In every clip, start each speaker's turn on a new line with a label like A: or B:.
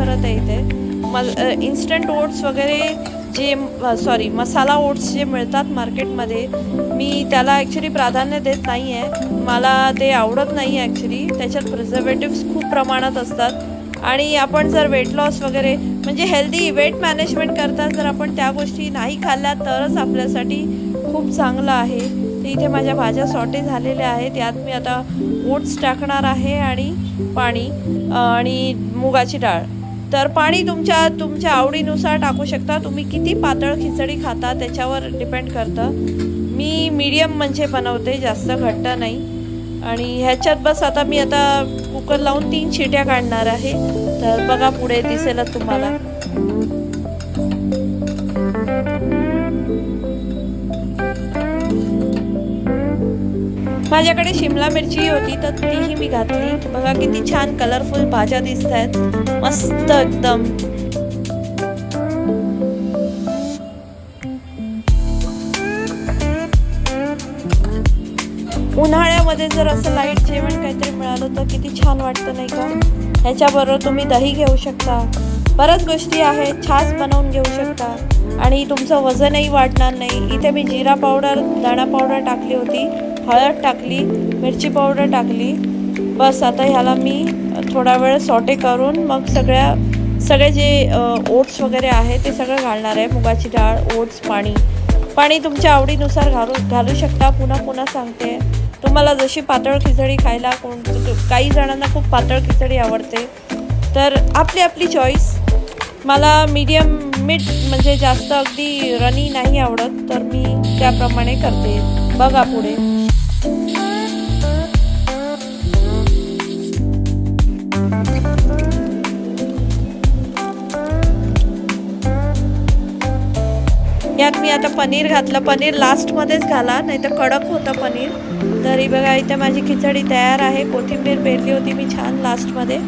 A: करत आहे इथे. इन्स्टंट ओट्स वगैरे जे मसाला ओट्स जे मिळतात मार्केटमध्ये, मी त्याला ॲक्च्युली प्राधान्य देत नाही आहे. मला ते आवडत नाही ॲक्च्युली. त्याच्यात प्रिझर्वेटिव्स खूप प्रमाणात असतात आणि आपण जर वेट लॉस वगैरे म्हणजे हेल्दी वेट मॅनेजमेंट करता जर आपण त्या गोष्टी नाही खाल्ल्या तरच आपल्यासाठी खूप चांगलं आहे. तर इथे माझ्या भाज्या सॉटे झालेल्या आहेत. यात मी आता ओट्स टाकणार आहे आणि पाणी आणि मुगाची डाळ. तर पाणी तुमच्या आवडीनुसार टाकू शकता. तुम्ही किती पातळ खिचडी खाता त्याच्यावर डिपेंड करतं. मी मीडियम म्हणजे बनवते, जास्त घट्ट नाही. आणि ह्याच्यात बस आता मी कुकर लावून 3 शिट्या काढणार आहे. तर बघा पुढे दिसेलच तुम्हाला. माझ्याकडे शिमला मिरची होती तर तीही मी घातली. बघा किती छान कलरफुल भाज्या दिसत आहेत, मस्त एकदम. उन्हाळ्यामध्ये जर असं लाईट जेवण काहीतरी मिळालं तर किती छान वाटतं नाही का. ह्याच्याबरोबर तुम्ही दही घेऊ शकता, बऱ्याच गोष्टी आहेत. छास बनवून घेऊ शकता आणि तुमचं वजनही वाढणार नाही. इथे मी जिरा पावडर, धणा पावडर टाकली होती, हळद टाकली, मिरची पावडर टाकली. बस आता ह्याला मी थोडा वेळ सॉटे करून मग सगळे जे ओट्स वगैरे आहे ते सगळं घालणार आहे. मुगाची डाळ, ओट्स, पाणी तुमच्या आवडीनुसार घालू शकता. पुन्हा सांगते, तुम्हाला जशी पातळ खिचडी खायला काही जणांना खूप पातळ खिचडी आवडते तर आपली चॉईस. मला मीडियम मिड म्हणजे जास्त अगदी रनी नाही आवडत तर मी त्याप्रमाणे करते. बघा पुढे. यात मी आता पनीर घातलं. पनीर लास्टमध्येच घाला, नाही तर कडक होतं पनीर. तरी बघा इथे माझी खिचडी तयार आहे. कोथिंबीर पेरली होती मी छान लास्टमध्ये.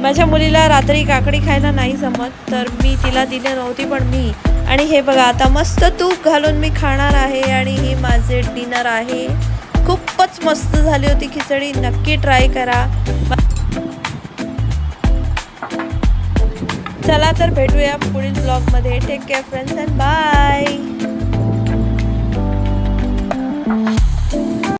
A: माझ्या मुलीला रात्री काकडी खायला नाही जमत तर मी तिला दिली नव्हती, पण मी आणि हे बघा आता मस्त तूप घालून मी खाणार आहे आणि हे माझे डिनर आहे. खूपच मस्त झाली होती खिचडी, नक्की ट्राय करा. चला तर भेटूया पुढील ब्लॉगमध्ये. Take care friends and bye.